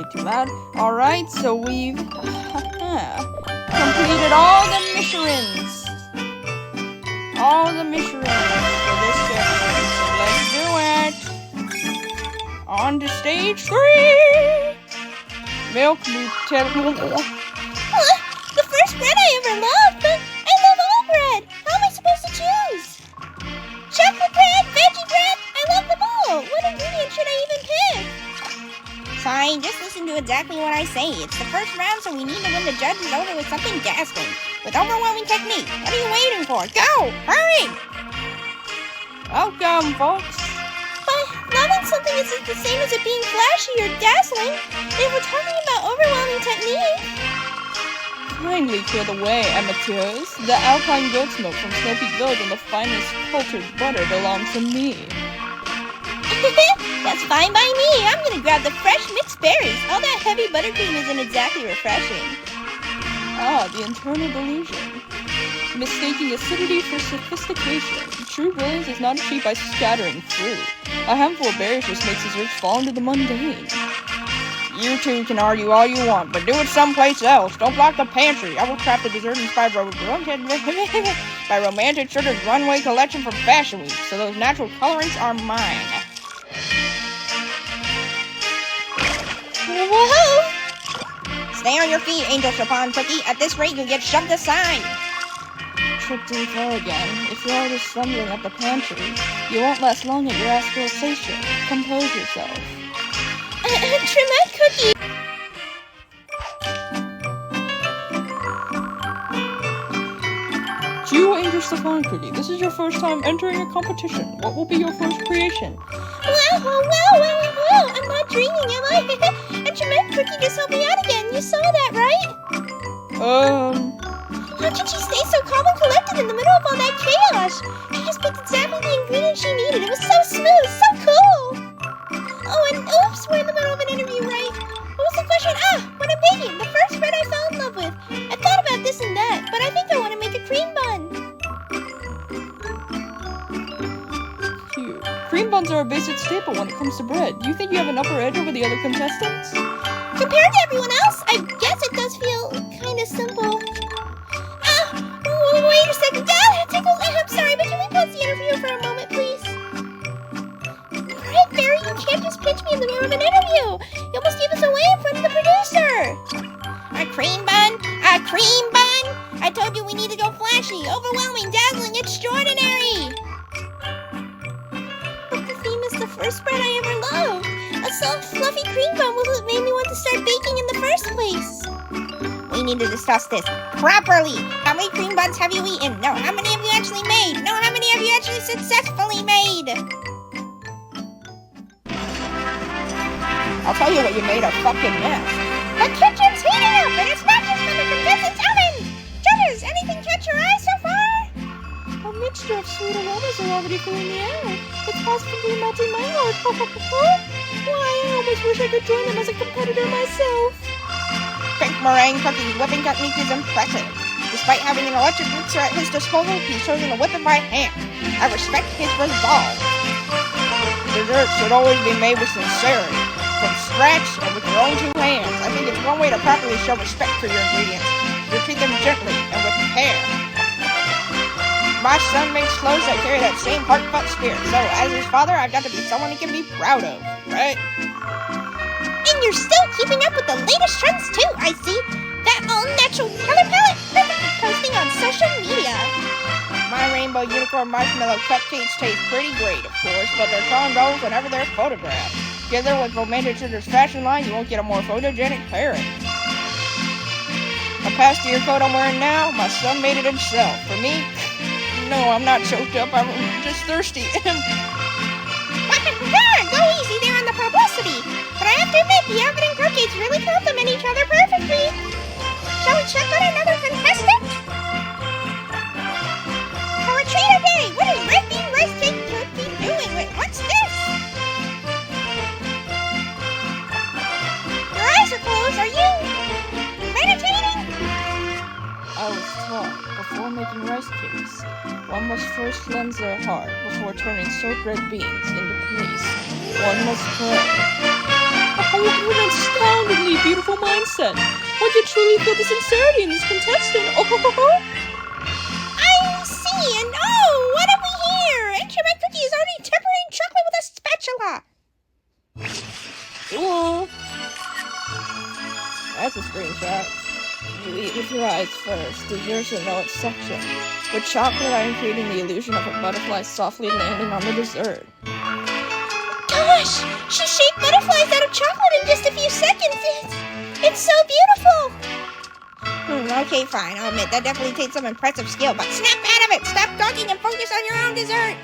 actually too loud. Alright, so we've completed all the missions. All the missions for this section. So let's do it. On to stage 3. Milk Nutella. The first bread I ever loved, but I love all bread. How am I supposed to choose? Chocolate bread, veggie bread, I love them all. What ingredient should I even pick? Fine, just listen to exactly what I say. It's the first round, so we need to win the judges over with something dazzling. With overwhelming technique. What are you waiting for? Go! Hurry! Welcome, folks. But loving something isn't the same as it being flashy or dazzling. If we're talking about overwhelming technique. Kindly clear the way, amateurs. The alpine goat's milk from Snow Peak Village and the finest cultured butter belongs to me. That's fine by me. I'm gonna grab the fresh mixed berries. All that heavy buttercream isn't exactly refreshing. Ah, the internal delusion. Mistaking acidity for sophistication. True brilliance is not achieved by scattering fruit. A handful of berries just makes desserts fall into the mundane. You two can argue all you want, but do it someplace else. Don't block the pantry. I will craft a dessert inspired by Romantic Sugar's runway collection from Fashion Week, so those natural colorants are mine. Whoa! Stay on your feet, Angel Chopin Cookie. At this rate, you'll get shoved aside. Trip too far again. If you're already stumbling at the pantry, you won't last long at your aspiration. Compose yourself. Tremette Cookie! You, Angel Stefan Cookie, this is your first time entering a competition. What will be your first creation? Wow! I'm not dreaming, am I? And Tremette Cookie just helped me out again. You saw that, right? How could she stay so calm and collected in the middle of all that chaos? She just picked exactly the ingredients she needed. It was so smooth, so cool! Oh, and oops, we're in the middle of an interview, right? What was the question? What I'm baking! The first bread I fell in love with. I thought about this and that, but I think I want to make a cream bun. Cute. Cream buns are a basic staple when it comes to bread. Do you think you have an upper edge over the other contestants? Compared to everyone else, I guess it does feel kind of simple. Wait a second. It tickles. I'm sorry, but can we pause the interview for a moment, please? Right, Barry, you can't just pinch me in the middle of an interview. You almost gave us away in front of the producer. A cream bun? A cream bun? I told you we need to go flashy, overwhelming, dazzling, extraordinary. But the theme is the first bread I ever loved. A soft, fluffy cream bun was what made me want to start baking in the first place. We need to discuss this properly. How many cream buns have you eaten? No, how many have you actually made? No, how many have you actually successfully made? I'll tell you what you made, a fucking mess. The kitchen's heating up, and it's not just from the contestants' oven. Judges, anything catch your eye so far? A mixture of sweet aromas are already filling the air. It's positively melting my heart. Why, I almost wish I could join them as a competitor myself. Pink meringue cookie's whipping technique is impressive. Despite having an electric mixer at his disposal, he's chosen to whip it by hand. I respect his resolve. Desserts should always be made with sincerity, from scratch and with your own two hands. I think it's one way to properly show respect for your ingredients. You treat them gently and with care. My son makes clothes that carry that same heartfelt spirit, so as his father, I've got to be someone he can be proud of, right? And you're still keeping up with the latest trends too, I see. That all-natural color palette, perfect for posting on social media. My rainbow unicorn marshmallow cupcakes taste pretty great, of course, but they're drawn those whenever they're photographed. Together with Romantic Sugar's fashion line, you won't get a more photogenic pairing. A pasty coat I'm wearing now, my son made it himself. For me, no, I'm not choked up, I'm just thirsty. Go easy there on the publicity. But I have to admit, the oven and cupcakes really complement each other perfectly. Shall we check out another contestant? For a treat today, what is Red Bean Rice Cake Cookie doing? Wait, what's this? Your eyes are closed. Are you meditating? I was taught, before making rice cakes, one must first cleanse their heart before turning soaked red beans into paste. One must pray. Oh, you're astounding 100%. One can truly feel the sincerity in this contestant. Oh, ho, ho, ho. I see, and oh, what have we here? Enchant Cookie is already tempering chocolate with a spatula. Cool. That's a screenshot. You eat with your eyes first. Dessert should know its section. With chocolate, I am creating the illusion of a butterfly softly landing on the dessert. Gosh, she shaped butterflies out of chocolate in just a few seconds. It's so beautiful. Okay, fine. I'll admit that definitely takes some impressive skill, but snap out of it. Stop talking and focus on your own dessert.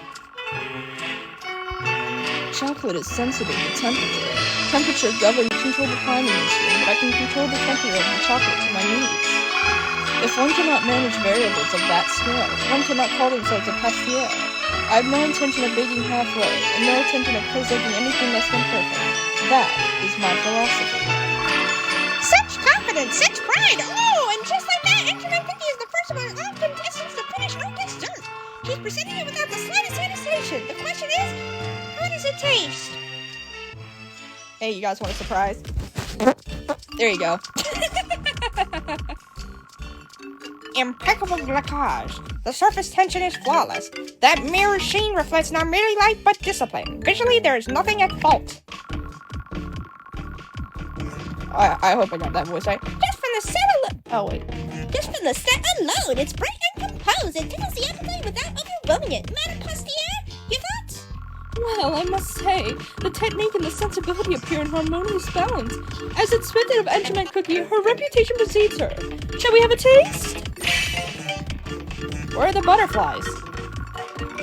Chocolate is sensitive to temperature. Temperature governs control the climate industry, but I can control the temperature of the chocolate to my needs. If one cannot manage variables of that scale, one cannot call themselves a Patissier. I have no intention of baking halfway, and no intention of presenting anything less than perfect. That is my philosophy. Such confidence, such pride! Oh, and just like that, Enchant Cookie is the first among all contestants to finish her dessert. She's presenting it without the slightest hesitation. The question is, how does it taste? Hey, you guys want a surprise? There you go. Impeccable glucose. The surface tension is flawless. That mirror sheen reflects not merely light, but discipline. Visually, there is nothing at fault. I hope I got that voice right. Just from the set alone, it's bright and composed. It tickles the appetite without overwhelming it. Madame Patissier, your thoughts? Well, I must say, the technique and the sensibility appear in harmonious balance. As expected of Enchant Cookie, her reputation precedes her. Shall we have a taste? Where are the butterflies?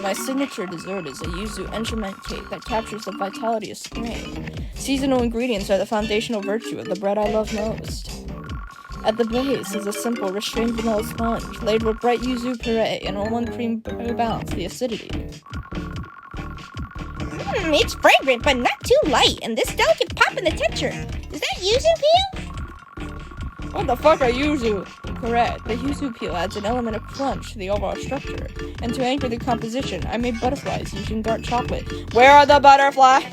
My signature dessert is a yuzu enchant cake that captures the vitality of spring. Seasonal ingredients are the foundational virtue of the bread I love most. At the base is a simple restrained vanilla sponge laid with bright yuzu puree and almond cream to balance the acidity. It's fragrant, but not too light, and this delicate pop in the texture. Is that yuzu peel? What the fuck are yuzu? Correct. The yuzu peel adds an element of crunch to the overall structure, and to anchor the composition, I made butterflies using dark chocolate. Where are the butterflies?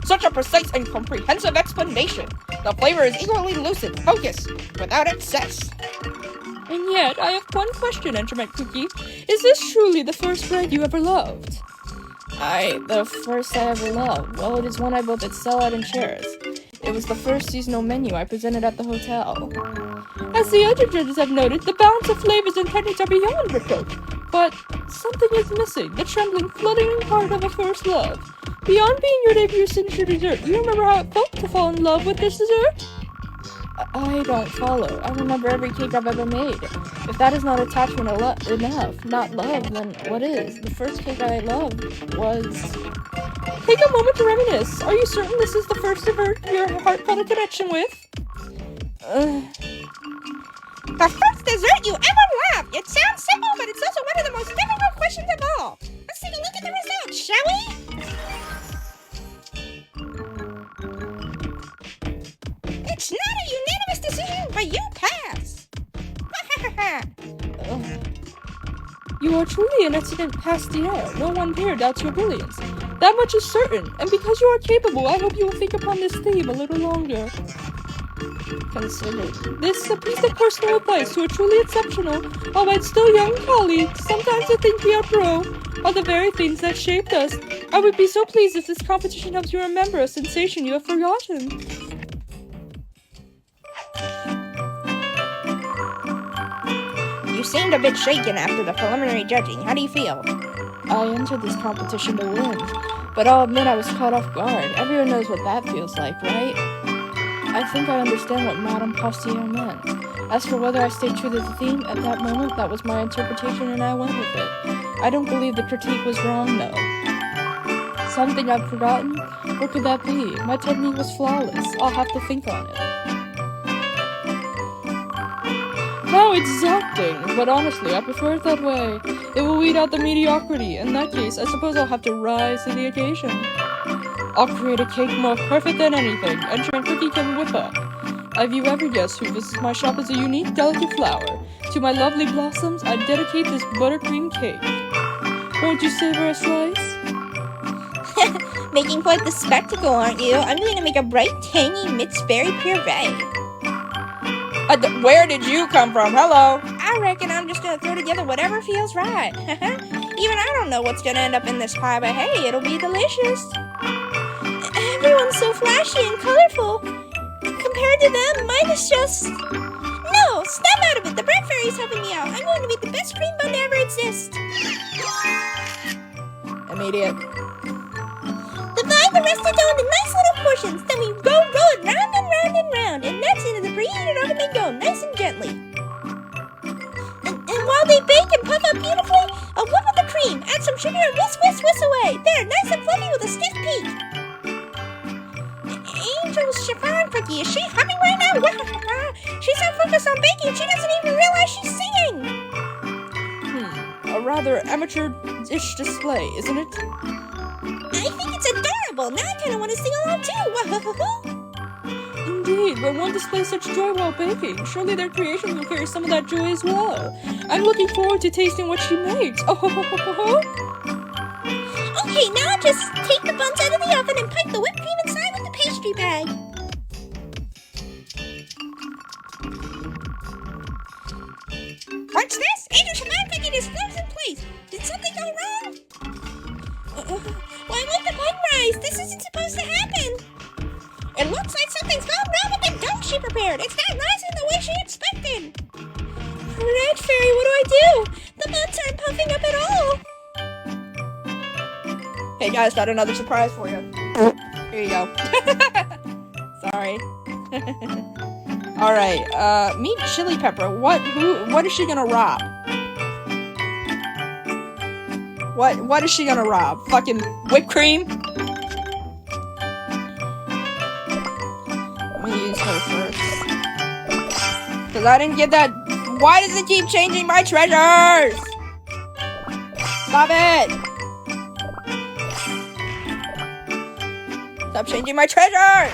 Such a precise and comprehensive explanation. The flavor is equally lucid, focused, without excess. And yet, I have one question, Enchant Cookie. Is this truly the first bread you ever loved? The first I ever loved. Well, it is one I both excel at and cherish. It was the first seasonal menu I presented at the hotel. As the other judges have noted, the balance of flavors and techniques are beyond reproach. But something is missing, the trembling, fluttering heart of a first love. Beyond being your debut signature dessert, do you remember how it felt to fall in love with this dessert? I don't follow. I remember every cake I've ever made. If that is not attachment enough, not love, then what is? The first cake I loved was... Take a moment to reminisce. Are you certain this is the first dessert your heart felt a connection with? The first dessert you ever loved! It sounds simple, but it's also one of the most difficult questions of all. Let's take a look at the results, shall we? It's not a unanimous decision, but you pass. You are truly an excellent Patissier. No one here doubts your brilliance. That much is certain, and because you are capable, I hope you will think upon this theme a little longer. Consider this is a piece of personal advice to a truly exceptional, albeit still young colleague. Sometimes the things we are are the very things that shaped us. I would be so pleased if this competition helps you remember a sensation you have forgotten. You seemed a bit shaken after the preliminary judging. How do you feel? I entered this competition to win, but I'll admit I was caught off guard. Everyone knows what that feels like, right? I think I understand what Madame Patissier meant. As for whether I stayed true to the theme, at that moment, that was my interpretation and I went with it. I don't believe the critique was wrong, though. Something I've forgotten? What could that be? My technique was flawless. I'll have to think on it. How exacting! But honestly, I prefer it that way. It will weed out the mediocrity. In that case, I suppose I'll have to rise to the occasion. I'll create a cake more perfect than anything, Enchant Cookie can whip up. Have you ever guessed who visits my shop as a unique, delicate flower? To my lovely blossoms, I dedicate this buttercream cake. Won't you savor a slice? Making quite the spectacle, aren't you? I'm going to make a bright, tangy, mixed berry puree. Where did you come from? Hello. I reckon I'm just gonna throw together whatever feels right. Even I don't know what's gonna end up in this pie, but hey, it'll be delicious. Everyone's so flashy and colorful. Compared to them, mine is just... No, step out of it. The bread fairy's helping me out. I'm going to make the best cream bun to ever exist. Immediate. Divide the rest of dough into nice little portions. Then we roll it round and round and round. And that's into the preheated oven they go, nice and gently. And while they bake and puff up beautifully, I'll whip up the cream. Add some sugar and whisk, whisk, whisk away. There, nice and fluffy with a stiff peak. Angel's chiffon cookie. Is she humming right now? She's so focused on baking, she doesn't even realize she's singing. A rather amateur-ish display, isn't it? I think it's adorable. Now I kind of want to sing along too. Indeed, when one displays such joy while baking, surely their creations will carry some of that joy as well. I'm looking forward to tasting what she makes. Okay, now I'll just take the buns out of the oven and pipe the whipped cream inside with the pastry bag. What's this? Angel's chiffon cookie is frozen in place. Did something go wrong? Why won't the bun rise? This isn't supposed to happen. It looks like something's gone wrong with the dough she prepared. It's not rising the way she expected. Red Fairy, what do I do? The buns aren't puffing up at all. Hey guys, got another surprise for you. Here you go. Sorry. Alright, meet Chili Pepper. What is she gonna rob? What is she gonna rob? Fucking whipped cream? Let me use her first. Cause I didn't get that. Why does it keep changing my treasures? Stop it! Stop changing my treasure!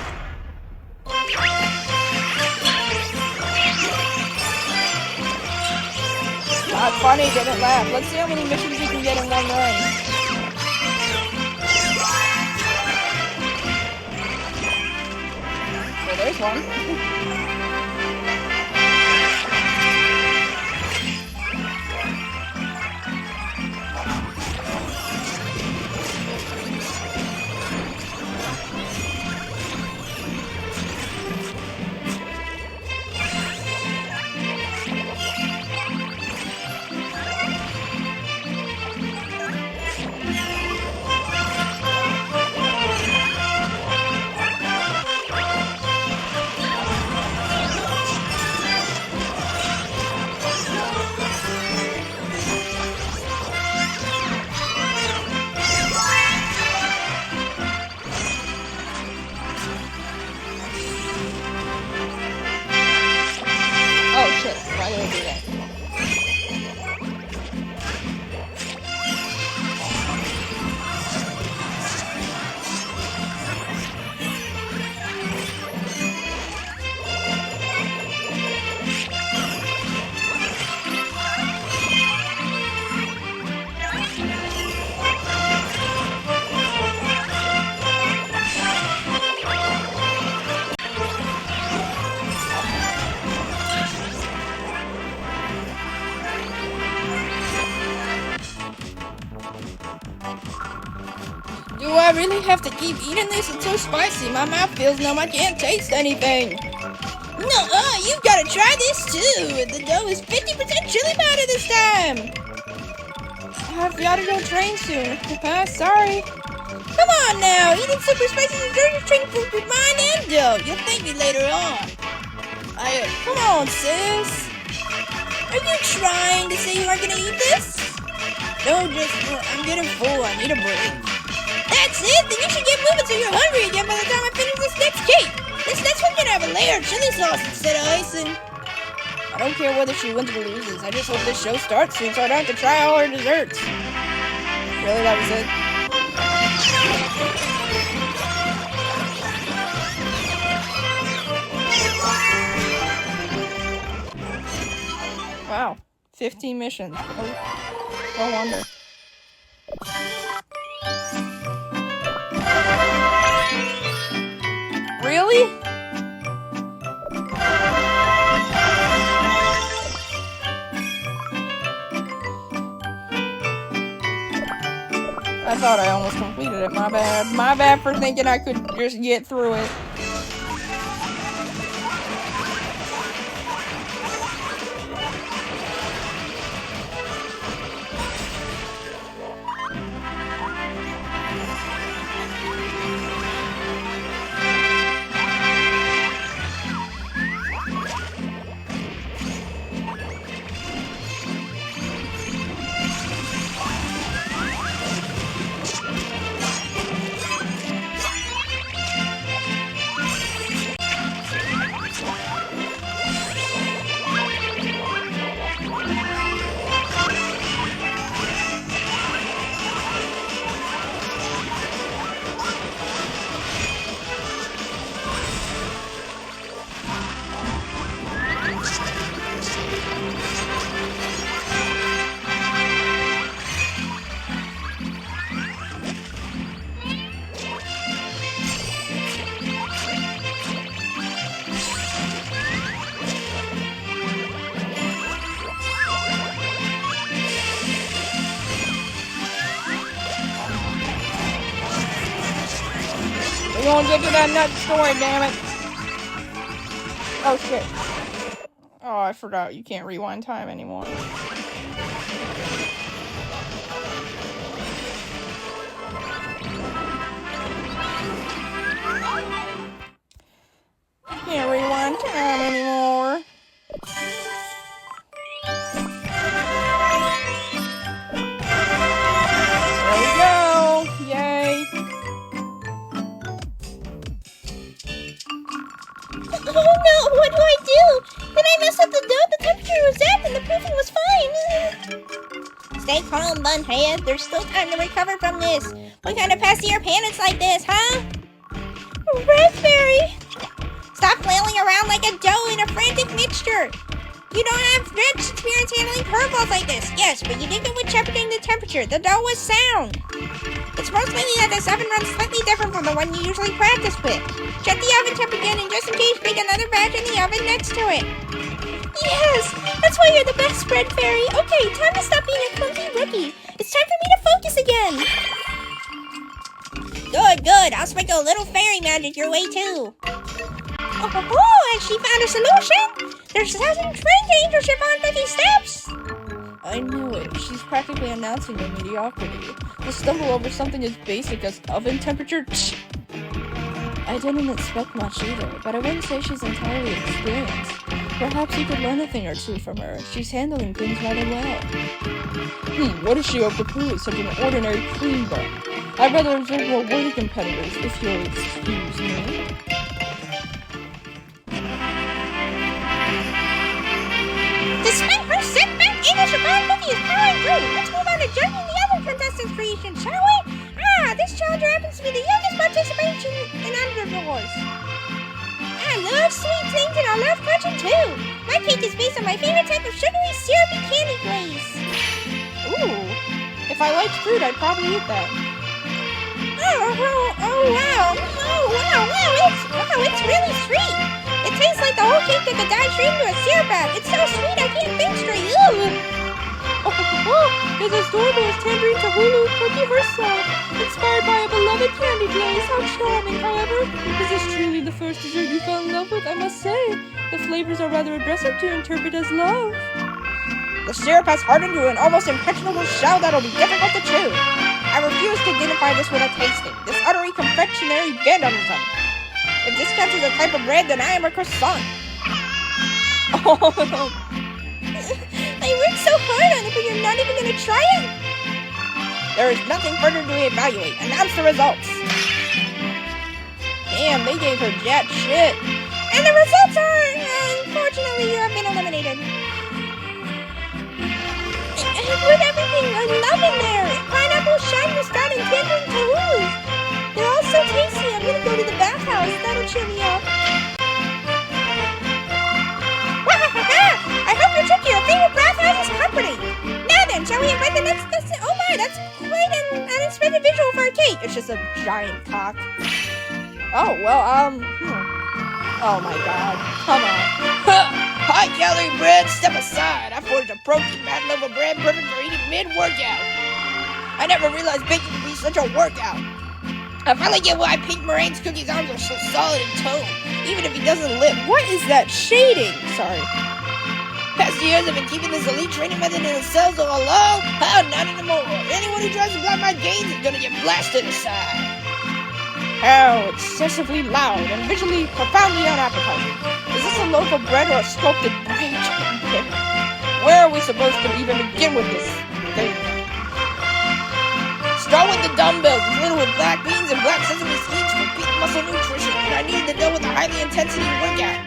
Not funny, didn't laugh. Let's see how many missions we can get in one run. Well, there's one. Why did I do that? Do I really have to keep eating this? It's so spicy. My mouth feels numb. I can't taste anything. No, you've got to try this too. The dough is 50% chili powder this time. I've got to go train soon. Sorry. Come on now. Eating super spicy dessert is training for mine and dough. You'll thank me later on. Come on, sis. Are you trying to say you aren't going to eat this? No, I'm getting full. I need a break. That's it! Then you should get moving so you're hungry again by the time I finish this next cake! This next one's gonna have a layer of chili sauce instead of icing. I don't care whether she wins or loses. I just hope this show starts soon so I don't have to try all her desserts. Really, that was it. Wow. 15 missions. Oh, no wonder. Really? I thought I almost completed it. My bad. My bad for thinking I could just get through it. We won't get to that nut story, damn it. Oh shit. Oh, I forgot you can't rewind time anymore. Can't rewind time anymore. There we go. Yay. Oh no, what do I do? Did I mess up the dough? The temperature was up and the proofing was fine. Stay calm, Bunhead. There's still time to recover from this. What kind of Patissier panics like this, huh? Raspberry! Stop flailing around like a dough in a frantic mixture. You don't have much experience handling curveballs like this. Yes, but you did good with shepherding the temperature. The dough was sound. It's most likely that this oven runs slightly different from the one you usually practice with. Check the oven temp again and just in case, bake another batch in the oven next to it. Yes, that's why you're the best bread fairy. Okay, time to stop being a clumsy rookie. It's time for me to focus again. Good. I'll sprinkle a little fairy magic your way too. Oh, and she found a solution. There's 1,000 train dangership on 50 steps. I knew it. She's practically announcing your mediocrity. To stumble over something as basic as oven temperature? I didn't expect much either, but I wouldn't say she's entirely experienced. Perhaps you could learn a thing or two from her. She's handling things rather well. What is she able to prove? Such an ordinary cream bun. I'd rather observe more worthy competitors, if you'll excuse me. Despite her setback, English Abide Cookie is powering through. Let's move on to judging the other contestants' creation, shall we? This challenger happens to be the youngest participation in Underdoors. I love sweet things and I love crunching too. My cake is based on my favorite type of sugary, syrupy candy glaze. Ooh. If I liked fruit, I'd probably eat that. Wow, it's really sweet. It tastes like the whole cake took a dive straight into a syrup bath. It's so sweet I can't think straight. It's as adorable as Tangerine Tahulu Cookie herself, inspired by a beloved candy glaze. How charming, however. This is truly the first dessert you fell in love with, I must say. The flavors are rather aggressive to interpret as love. The syrup has hardened to an almost impenetrable shell that'll be difficult to chew. I refuse to identify this with a tasting. This utterly confectionery vandalism. If this counts as a type of bread, then I am a croissant. Oh, I worked so hard on it, but you're not even going to try it? There is nothing further to evaluate. Announce the results. damn, they gave her jack shit. And the results are, unfortunately, you have been eliminated. With everything, I love in there. Pineapple, shine, muscat, and tangerine Tahulu. They're all so tasty. I'm going to go to the bathhouse. That'll cheer me up. I hope you took your favorite bathhouse's company. Now then, shall we invite the next contestant? Oh my, that's quite an unexpected visual for a cake. It's just a giant cock. Oh, well, Oh my god. Come on. High-calorie bread, step aside. I forged a protein-fat level bread perfect for eating mid-workout. I never realized baking could be such a workout. I finally get why Pink Meringue's cookies' arms are so solid and toned, even if he doesn't live. What is that shading? Sorry. Past years, I've been keeping this elite training method in the cells all along. How? Not anymore. Anyone who tries to block my gains is gonna get blasted aside. How excessively loud and visually profoundly unappetizing. Is this a loaf of bread or a sculpted bridge? Where are we supposed to even begin with this thing? Start with the dumbbells. It's little with black beans and black sesame seeds for peak muscle nutrition. And I needed to go with a highly intensity workout.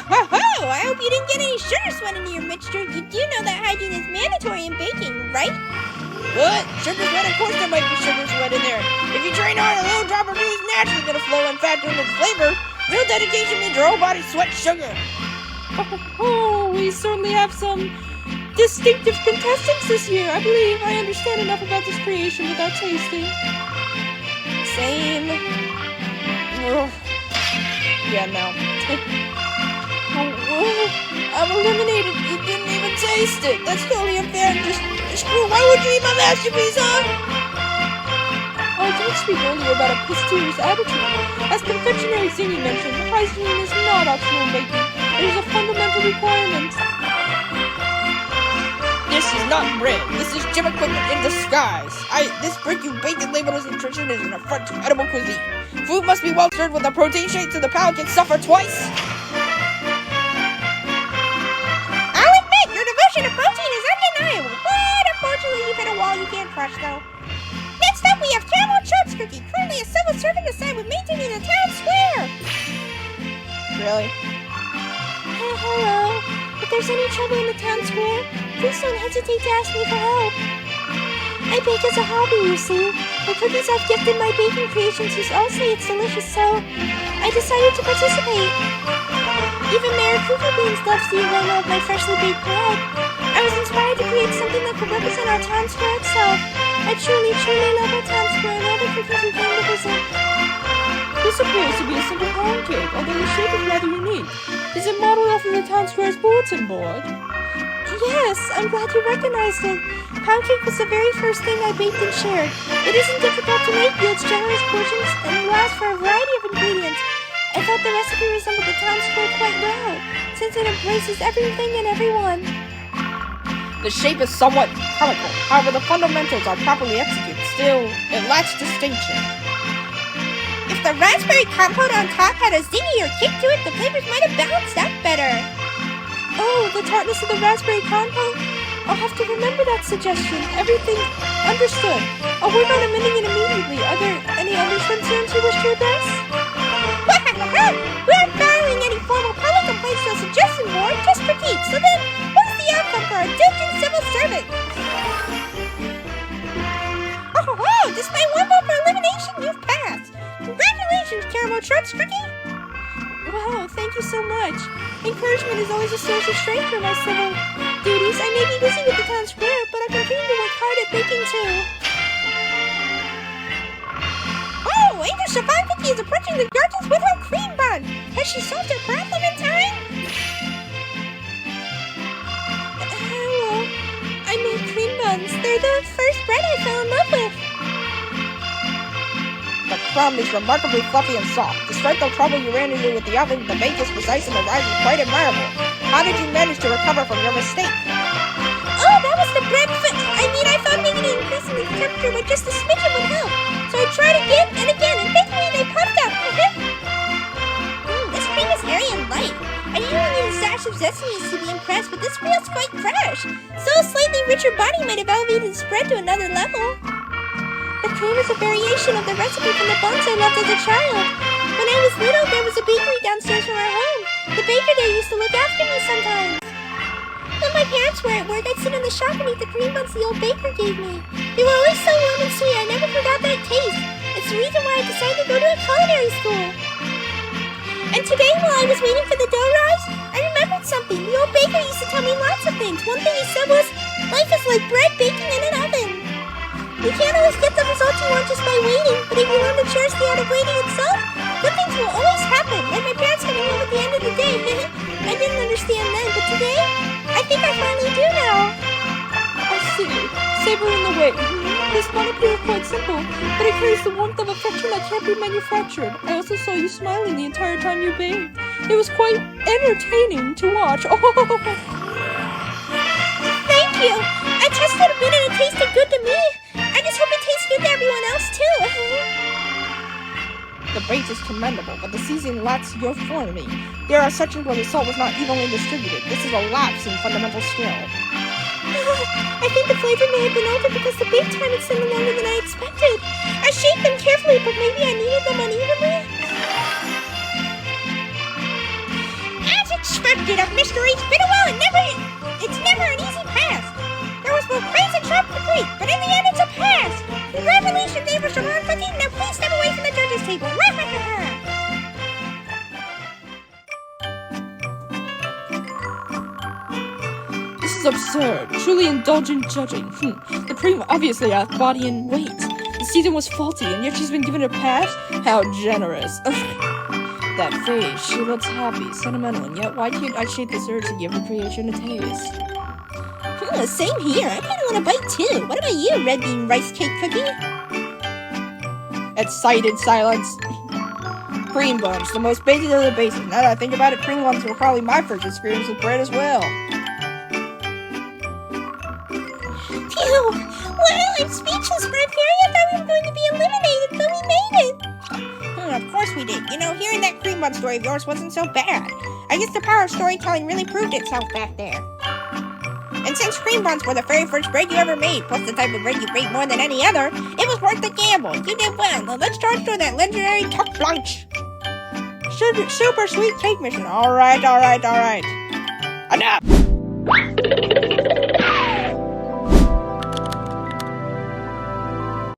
Whoa, I hope you didn't get any sugar sweat into your mixture. You do know that hygiene is mandatory in baking, right? What? Sugar sweat? Of course there might be sugar sweat in there. If you train hard, a little drop of dew is naturally going to flow and factor into the flavor. Real dedication means your whole body sweats sugar. Oh, we certainly have some distinctive contestants this year. I believe I understand enough about this creation without tasting. Same. Ugh. Yeah, no. I'm eliminated. You didn't even taste it. That's totally unfair and just screw. Why would you eat my masterpiece, huh? I did speak earlier about a Patissier's attitude. As confectionery Zingy mentioned, hygiene is not optional in baking. It is a fundamental requirement. This is not bread. This is gym equipment in disguise. This brick you baked and labeled as nutrition is an affront to edible cuisine. Food must be well served with a protein shake so the palate can suffer twice. I'll admit, your devotion to protein is undeniable, but unfortunately you've hit a wall you can't crush, though. Next up, we have Caramel Chuck's Cookie, currently a civil servant assigned with maintaining the town square. Really? Hello. If there's any trouble in the town square, please don't hesitate to ask me for help. I bake as a hobby, you see. The cookies I've gifted my baking creations all say it's delicious, so I decided to participate. Even Mayor Cuckoo Beans loves the aroma of my freshly baked bread. I was inspired to create something that could represent our town square itself. I truly, truly love our town square and all the cookies we came to visit. This appears to be a simple pound cake, although the shape is rather unique. Is it modeled after the town square's bulletin board? Yes, I'm glad you recognized it. Pound cake was the very first thing I baked and shared. It isn't difficult to make, yields generous portions, and allows for a variety of ingredients. I thought the recipe resembled the town square quite well, since it embraces everything and everyone. The shape is somewhat comical. However, the fundamentals are properly executed. Still, it lacks distinction. If the raspberry compote on top had a zingier kick to it, the flavors might have balanced out better. Oh, the tartness of the raspberry compote? I'll have to remember that suggestion. Everything understood. I'll work on amending it immediately. Are there any other concerns you wish to address? We aren't filing any formal public complaints to a suggestion board, just critiques. So then, what's the outcome for our diligent civil servant? Oh, despite one vote for elimination, you've passed. Congratulations, Caramel Chuck's Cookie. Wow, thank you so much. Encouragement is always a source of strength for my civil duties. I may be busy with the town square, but I continue to work hard at baking too. Oh, Angel Chiffon Cookie is approaching the gardens with her cream bun. Has she solved her problem in time? Hello. I made cream buns. They're the first bread I fell in love with. The crumb is remarkably fluffy and soft. Despite the trouble you ran into with the oven, the bake is precise and the rise is quite admirable. How did you manage to recover from your mistake? Oh, that was the bread I thought making it increasing the temperature with just a smidgen would help. So I tried again, and thankfully they puffed up. This cream is airy and light. I usually need a dash of sesame to be impressed, but this feels quite fresh. So a slightly richer body might have elevated the spread to another level. The cream is a variation of the recipe from the buns I loved as a child. When I was little, there was a bakery downstairs from our home. The baker there used to look after me sometimes. When my parents were at work, I'd sit in the shop and eat the cream buns the old baker gave me. They were always so warm and sweet, I never forgot that taste. It's the reason why I decided to go to a culinary school. And today, while I was waiting for the dough rise, I remembered something. The old baker used to tell me lots of things. One thing he said was, life is like bread baking in an oven. You can't always get the results you want just by waiting, but if you learn to cherish the art of waiting itself, good things will always happen, like my parents coming home at the end of the day. I didn't understand then, but today, I think I finally do now. I see. Savoring the Wait, this might appear quite simple, but it carries the warmth of affection that can't be manufactured. I also saw you smiling the entire time you bathed. It was quite entertaining to watch. Oh. Thank you. I tested a bit and it tasted good to me. I just hope it tastes good to everyone else too. The bait is commendable, but the seasoning lacks uniformity. There are sections where the salt was not evenly distributed. This is a lapse in fundamental skill. I think the flavor may have been altered because the bake time extended longer than I expected. I shaped them carefully, but maybe I kneaded them unevenly. As expected, a mystery's been a while. It's never an easy pass. There was both praise and sharp critique, but in the end, it's a pass. Congratulations, Ava Sharon Cooking. Now please step away from the judges' table. This is absurd. Truly indulgent judging. The cream obviously out of body and weight. The season was faulty, and yet she's been given a pass? How generous. That face, she looks happy, sentimental, and yet why can't I shake this urge to give her creation a taste? Same here. I kind of want a bite too. What about you, red bean rice cake cookie? Excited silence. Cream buns, the most basic of the basics. Now that I think about it, cream buns were probably my first experience with bread as well. Phew! Wow, I'm speechless, Fred Fairy. I thought we were going to be eliminated, but we made it. Of course we did. You know, hearing that cream bun story of yours wasn't so bad. I guess the power of storytelling really proved itself back there. And since cream buns were the very first bread you ever made, plus the type of bread you baked more than any other, it was worth the gamble. You did well. Now let's charge to that legendary Tuck Blanche. Super sweet cake mission. All right. Enough.